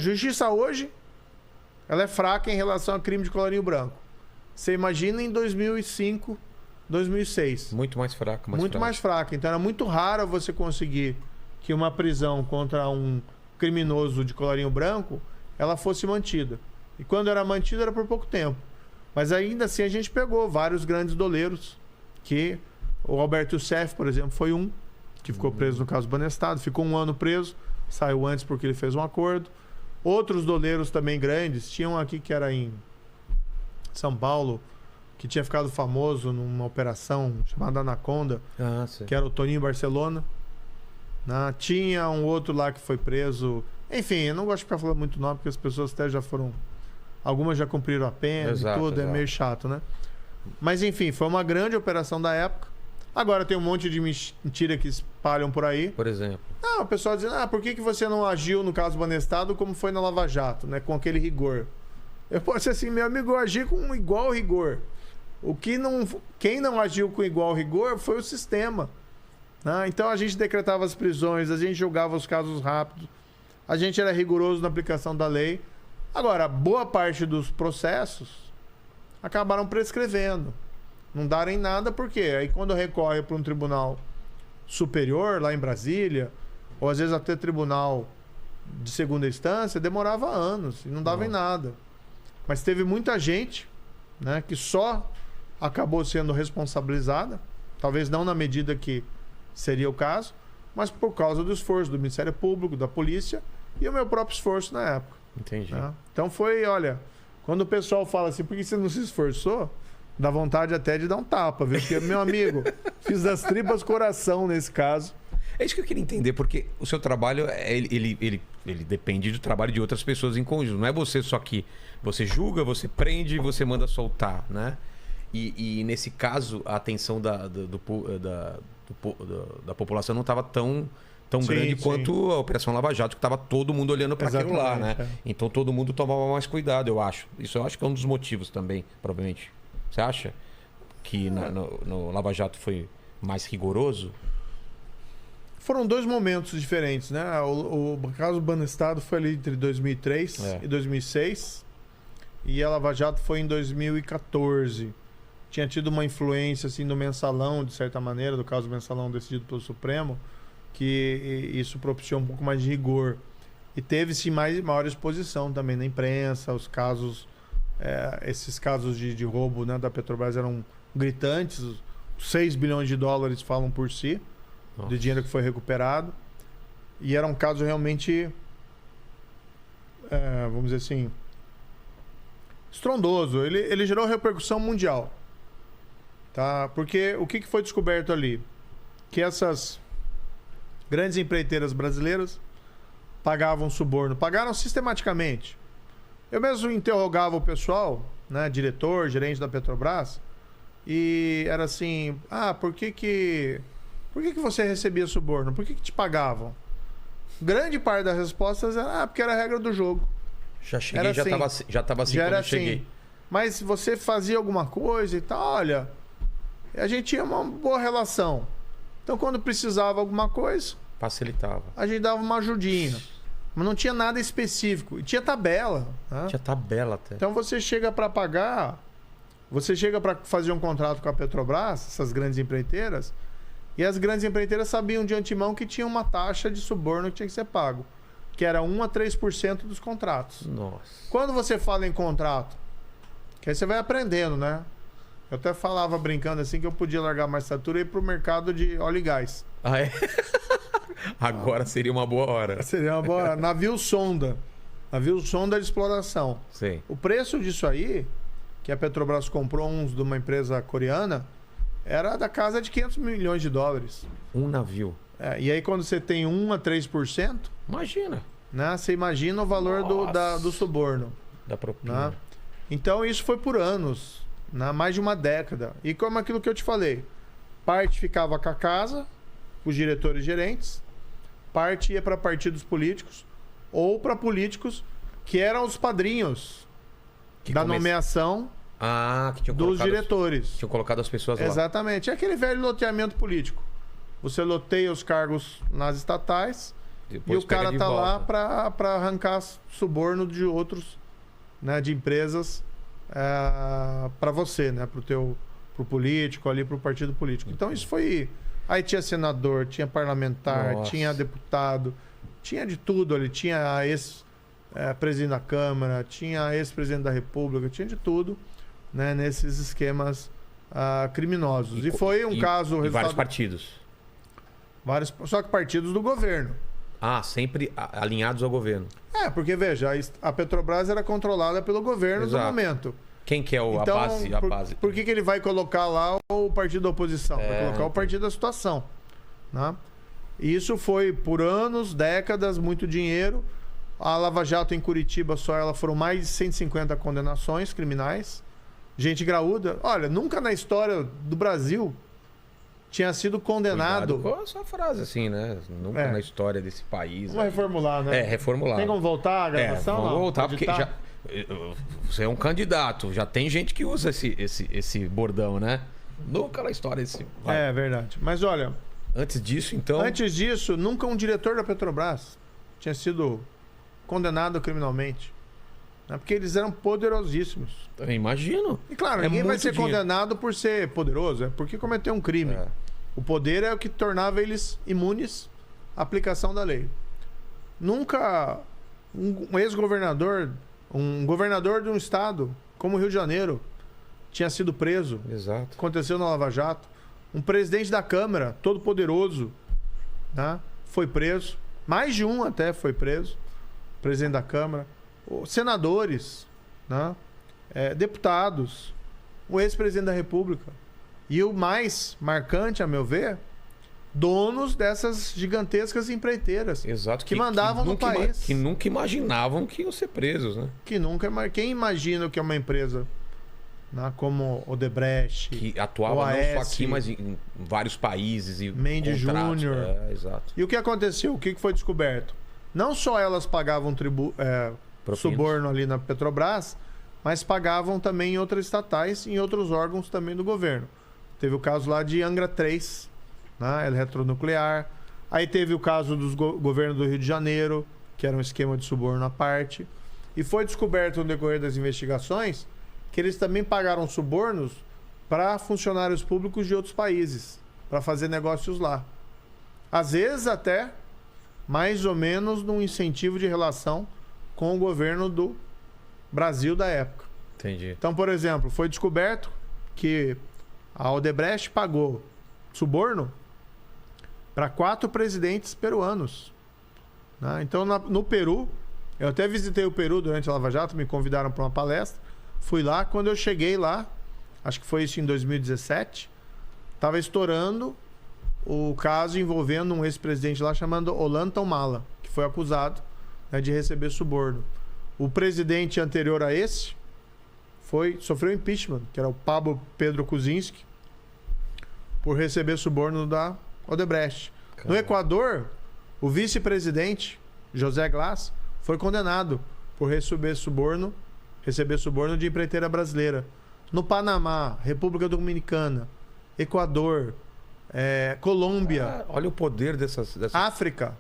A justiça hoje, ela é fraca em relação a crime de colarinho branco. Você imagina em 2005, 2006. Muito mais fraca. Muito mais fraca. Então era muito raro você conseguir que uma prisão contra um criminoso de colarinho branco, ela fosse mantida. E quando era mantida era por pouco tempo. Mas ainda assim a gente pegou vários grandes doleiros, que o Alberto Youssef, por exemplo, foi um que ficou preso no caso Banestado, ficou 1 ano preso, saiu antes porque ele fez um acordo. Outros doleiros também grandes, tinham aqui que era em São Paulo, que tinha ficado famoso numa operação chamada Anaconda, que era o Toninho Barcelona. Né? Tinha um outro lá que foi preso. Enfim, eu não gosto de ficar falando muito nome, porque as pessoas até já foram... Algumas já cumpriram a pena e tudo, é meio chato, né? Mas enfim, foi uma grande operação da época. Agora tem um monte de mentira que espalham por aí. Por exemplo? O pessoal dizendo, por que você não agiu no caso Banestado como foi na Lava Jato, né? Com aquele rigor. Eu posso ser assim, meu amigo, eu agi com igual rigor. Quem não agiu com igual rigor foi o sistema. Né? Então a gente decretava as prisões, a gente julgava os casos rápidos, a gente era rigoroso na aplicação da lei. Agora, boa parte dos processos acabaram prescrevendo. Não darem nada, por quê? Aí quando recorre para um tribunal superior, lá em Brasília, ou às vezes até tribunal de segunda instância, demorava anos e não dava em nada. Mas teve muita gente, né, que só acabou sendo responsabilizada, talvez não na medida que seria o caso, mas por causa do esforço do Ministério Público, da polícia e o meu próprio esforço na época. Entendi. Né? Então foi, olha, quando o pessoal fala assim, por que você não se esforçou? Dá vontade até de dar um tapa, viu? Porque, meu amigo, fiz das tripas coração nesse caso. É isso que eu queria entender, porque o seu trabalho, ele depende do trabalho de outras pessoas em conjunto. Não é você só que você julga, você prende e você manda soltar, né? E nesse caso, a atenção da população não estava tão grande quanto a Operação Lava Jato, que estava todo mundo olhando para aquilo lá, né? É. Então todo mundo tomava mais cuidado, eu acho. Isso eu acho que é um dos motivos também, provavelmente. Você acha que no Lava Jato foi mais rigoroso? Foram 2 momentos diferentes, né? O caso Banestado foi ali entre 2003 e 2006. E a Lava Jato foi em 2014. Tinha tido uma influência assim, do mensalão, de certa maneira, do caso mensalão decidido pelo Supremo, que isso propiciou um pouco mais de rigor. E teve-se maior exposição também na imprensa, os casos... esses casos de roubo, né, da Petrobras eram gritantes. 6 bilhões de dólares falam por si. Nossa. De dinheiro que foi recuperado. E era um caso realmente, vamos dizer assim, estrondoso. Ele gerou repercussão mundial. Tá? Porque o que foi descoberto ali? Que essas grandes empreiteiras brasileiras pagavam suborno. Pagaram sistematicamente. Eu mesmo interrogava o pessoal, né, diretor, gerente da Petrobras, e era assim, por que você recebia suborno? Por que te pagavam? Grande parte das respostas era, porque era a regra do jogo. Já cheguei, já estava assim quando eu cheguei. Mas você fazia alguma coisa e tal, olha, a gente tinha uma boa relação. Então quando precisava alguma coisa, facilitava. A gente dava uma ajudinha. Mas não tinha nada específico. E tinha tabela. Né? Tinha tabela até. Então você chega para pagar, você chega para fazer um contrato com a Petrobras, essas grandes empreiteiras, e as grandes empreiteiras sabiam de antemão que tinha uma taxa de suborno que tinha que ser pago, que era 1 a 3% dos contratos. Nossa. Quando você fala em contrato, que aí você vai aprendendo, né? Eu até falava brincando assim que eu podia largar mais estatura e ir pro mercado de óleo e gás. Ah, é? Agora seria uma boa hora. Seria uma boa hora. Navio sonda de exploração. Sim. O preço disso aí, que a Petrobras comprou uns de uma empresa coreana, era da casa de 500 milhões de dólares. Um navio. E aí quando você tem 1 a 3%... Imagina. Né, você imagina o valor do suborno. Da propina. Né? Então isso foi por anos, né, mais de uma década. E como aquilo que eu te falei, parte ficava com a casa, os diretores e gerentes, parte ia para partidos políticos ou para políticos que eram os padrinhos da nomeação que tinham dos diretores. Tinham colocado as pessoas lá. Exatamente. É aquele velho loteamento político. Você loteia os cargos nas estatais e o cara tá lá para arrancar suborno de outros, né, de empresas para você, né, pro político ali, pro partido político. Então isso foi... Aí tinha senador, tinha parlamentar, tinha deputado, tinha de tudo ali. Tinha ex-presidente da Câmara, tinha ex-presidente da República, tinha de tudo, né, nesses esquemas criminosos. E foi um caso... vários partidos. Só que partidos do governo. Sempre alinhados ao governo. Porque, veja, a Petrobras era controlada pelo governo no momento. Quem que é a base? Por que ele vai colocar lá o partido da oposição? Vai colocar o partido da situação. Né? E isso foi por anos, décadas, muito dinheiro. A Lava Jato em Curitiba, só ela foram mais de 150 condenações criminais. Gente graúda. Olha, nunca na história do Brasil tinha sido condenado... Cuidado com a sua frase assim, né? Nunca na história desse país. Vamos reformular, né? Reformular. Tem como voltar a gravação? Vamos voltar, porque você é um candidato. Já tem gente que usa esse bordão, né? Nunca na história desse... É verdade. Mas olha... Antes disso, então... Antes disso, nunca um diretor da Petrobras tinha sido condenado criminalmente. Né? Porque eles eram poderosíssimos. Eu imagino. E claro, ninguém vai ser condenado por ser poderoso. É porque cometeu um crime. O poder é o que tornava eles imunes à aplicação da lei. Nunca um ex-governador, um governador de um estado, como o Rio de Janeiro, tinha sido preso. Exato. Aconteceu na Lava Jato. Um presidente da Câmara, todo poderoso, né, foi preso. Mais de um até foi preso. Presidente da Câmara. Senadores, né, deputados. O ex-presidente da República. E o mais marcante, a meu ver, donos dessas gigantescas empreiteiras. Exato. Que mandavam no país. Que nunca imaginavam que iam ser presos, né? Quem imagina que é uma empresa, né, como Odebrecht, que atuava não só aqui, mas em vários países e Mendes Júnior. Exato. E o que aconteceu? O que foi descoberto? Não só elas pagavam suborno ali na Petrobras, mas pagavam também em outras estatais e em outros órgãos também do governo. Teve o caso lá de Angra 3, né, eletronuclear. Aí teve o caso dos governos do Rio de Janeiro, que era um esquema de suborno à parte. E foi descoberto no decorrer das investigações que eles também pagaram subornos para funcionários públicos de outros países, para fazer negócios lá. Às vezes até mais ou menos num incentivo de relação com o governo do Brasil da época. Entendi. Então, por exemplo, foi descoberto que a Odebrecht pagou suborno para 4 presidentes peruanos. Né? Então, no Peru, eu até visitei o Peru durante a Lava Jato, me convidaram para uma palestra. Fui lá, quando eu cheguei lá, acho que foi isso em 2017, estava estourando o caso envolvendo um ex-presidente lá chamado Ollanta Humala, que foi acusado, né, de receber suborno. O presidente anterior a esse sofreu impeachment, que era o Pablo Pedro Kuczynski, por receber suborno da Odebrecht. Caramba. No Equador, o vice-presidente, José Glass, foi condenado por receber suborno de empreiteira brasileira. No Panamá, República Dominicana, Equador, Colômbia. Olha o poder dessas... África.